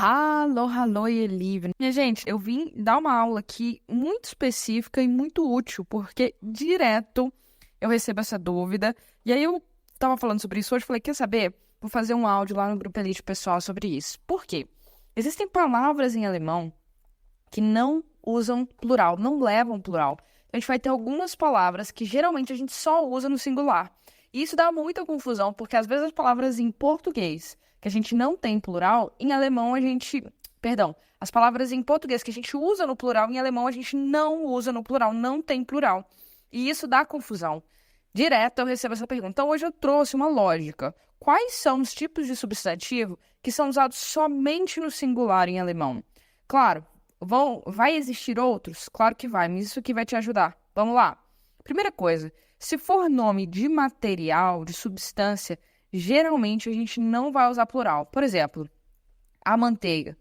Hallo, hallo, ihr Lieben. Minha gente, eu vim dar uma aula aqui muito específica e muito útil, porque direto eu recebo essa dúvida. E aí eu tava falando sobre isso hoje, falei, quer saber? Vou fazer um áudio lá no grupo Elite pessoal sobre isso. Por quê? Existem palavras em alemão que não usam plural, não levam plural. A gente vai ter algumas palavras que geralmente a gente só usa no singular. E isso dá muita confusão, porque às vezes as palavras em português que a gente não tem plural, em alemão a gente... Perdão, as palavras em português que a gente usa no plural, em alemão a gente não usa no plural, não tem plural. E isso dá confusão. Direto eu recebo essa pergunta. Então hoje eu trouxe uma lógica. Quais são os tipos de substantivo que são usados somente no singular em alemão? Claro, vai existir outros? Claro que vai, mas isso aqui vai te ajudar. Vamos lá. Primeira coisa, se for nome de material, de substância, geralmente a gente não vai usar plural. Por exemplo, a manteiga,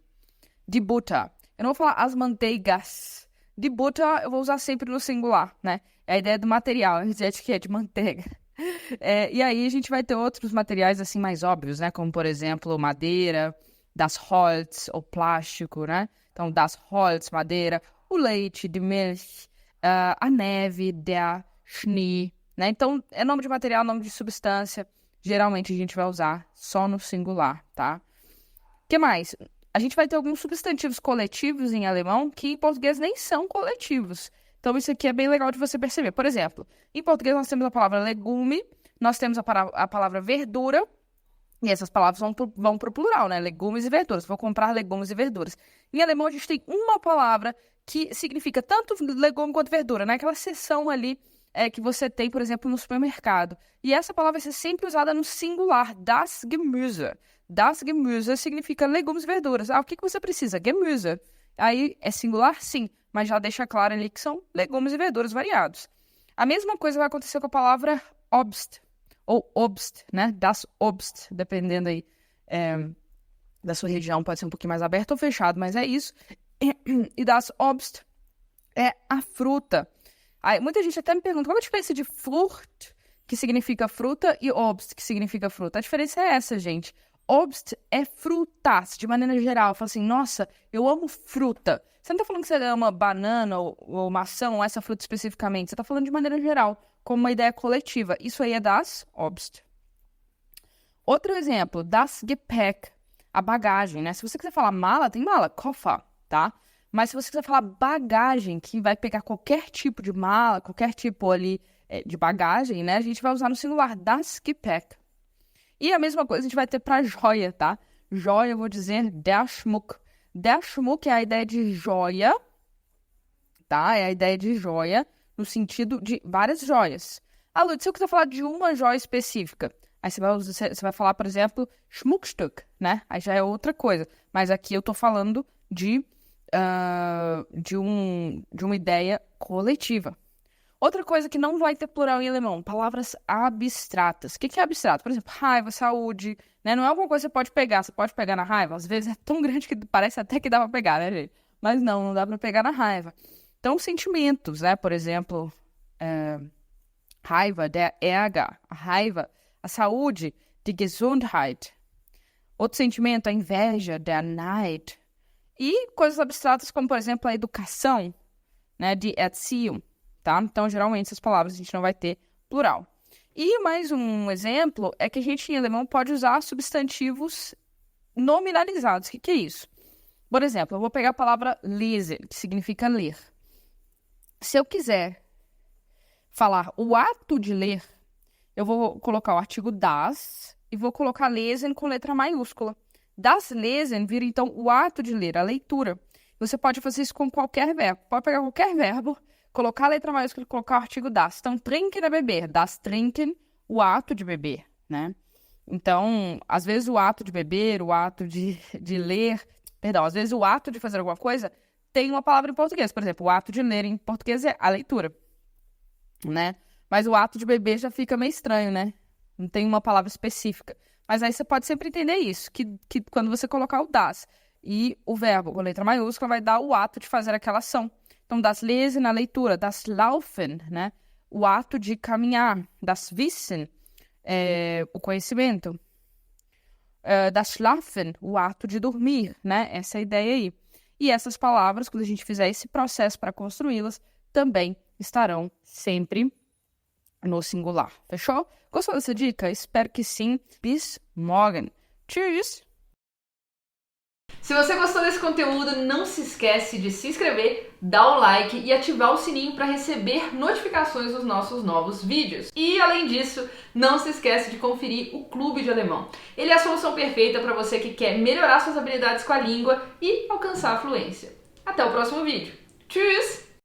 die Butter. Eu não vou falar as manteigas. Die Butter eu vou usar sempre no singular, né? É a ideia do material, a ideia de que é de manteiga. E aí a gente vai ter outros materiais assim mais óbvios, né? Como, por exemplo, madeira, das Holz, ou plástico, né? Então, das Holz, madeira, o leite, de Milch, a neve, der Schnee, né? Então, é nome de material, nome de substância. Geralmente a gente vai usar só no singular, tá? O que mais? A gente vai ter alguns substantivos coletivos em alemão que em português nem são coletivos. Então, isso aqui é bem legal de você perceber. Por exemplo, em português nós temos a palavra legume, nós temos a palavra verdura, e essas palavras vão para o plural, né? Legumes e verduras. Vou comprar legumes e verduras. Em alemão, a gente tem uma palavra que significa tanto legume quanto verdura, né? Aquela seção ali que você tem, por exemplo, no supermercado. E essa palavra vai ser sempre usada no singular, das Gemüse. Das Gemüse significa legumes e verduras. O que você precisa? Gemüse. Aí é singular, sim, mas já deixa claro ali que são legumes e verduras variados. A mesma coisa vai acontecer com a palavra Obst, ou Obst, né? Das Obst, dependendo aí da sua região, pode ser um pouquinho mais aberto ou fechado, mas é isso. E das Obst é a fruta. Aí, muita gente até me pergunta, qual é a diferença de Frucht, que significa fruta, e Obst, que significa fruta? A diferença é essa, gente. Obst é frutas, de maneira geral. Fala assim, nossa, eu amo fruta. Você não tá falando que você ama banana ou maçã, ou essa fruta especificamente. Você tá falando de maneira geral, como uma ideia coletiva. Isso aí é das Obst. Outro exemplo, das Gepäck, a bagagem, né? Se você quiser falar mala, tem mala, Koffer, tá? Mas se você quiser falar bagagem, que vai pegar qualquer tipo de mala, qualquer tipo ali de bagagem, né? A gente vai usar no singular, das Gepäck. E a mesma coisa a gente vai ter para joia, tá? Joia, eu vou dizer der Schmuck. Der Schmuck é a ideia de joia, tá? É a ideia de joia no sentido de várias joias. Lud, se eu quiser falar de uma joia específica, aí você vai falar, por exemplo, Schmuckstück, né? Aí já é outra coisa. Mas aqui eu tô falando de uma ideia coletiva. Outra coisa que não vai ter plural em alemão, palavras abstratas. O que é abstrato? Por exemplo, raiva, saúde, né? Não é alguma coisa que você pode pegar na raiva. Às vezes é tão grande que parece até que dá pra pegar, né, gente? Mas não dá pra pegar na raiva. Então, sentimentos, né? Por exemplo, raiva, der Ärger, a raiva, a saúde, die Gesundheit. Outro sentimento, a inveja, der Neid. E coisas abstratas como, por exemplo, a educação, né? Die Erziehung. Tá? Então, geralmente, essas palavras a gente não vai ter plural. E mais um exemplo é que a gente, em alemão, pode usar substantivos nominalizados. O que é isso? Por exemplo, eu vou pegar a palavra lesen, que significa ler. Se eu quiser falar o ato de ler, eu vou colocar o artigo das e vou colocar lesen com letra maiúscula. Das lesen vira, então, o ato de ler, a leitura. Você pode fazer isso com qualquer verbo. Pode pegar qualquer verbo, colocar a letra maiúscula e colocar o artigo das. Então, trinken é beber. Das trinken, o ato de beber, né? Então, às vezes o ato de beber, o ato de ler... Perdão, às vezes o ato de fazer alguma coisa tem uma palavra em português. Por exemplo, o ato de ler em português é a leitura, né? Mas o ato de beber já fica meio estranho, né? Não tem uma palavra específica. Mas aí você pode sempre entender isso, que quando você colocar o das e o verbo com letra maiúscula vai dar o ato de fazer aquela ação. Então, das lesen, a leitura, das laufen, né? O ato de caminhar, das wissen, o conhecimento. das Schlafen, o ato de dormir, né? Essa é a ideia aí. E essas palavras, quando a gente fizer esse processo para construí-las, também estarão sempre no singular. Fechou? Gostou dessa dica? Espero que sim. Bis morgen. Tschüss! Se você gostou desse conteúdo, não se esquece de se inscrever, dar um like e ativar o sininho para receber notificações dos nossos novos vídeos. E além disso, não se esquece de conferir o Clube de Alemão. Ele é a solução perfeita para você que quer melhorar suas habilidades com a língua e alcançar a fluência. Até o próximo vídeo. Tschüss!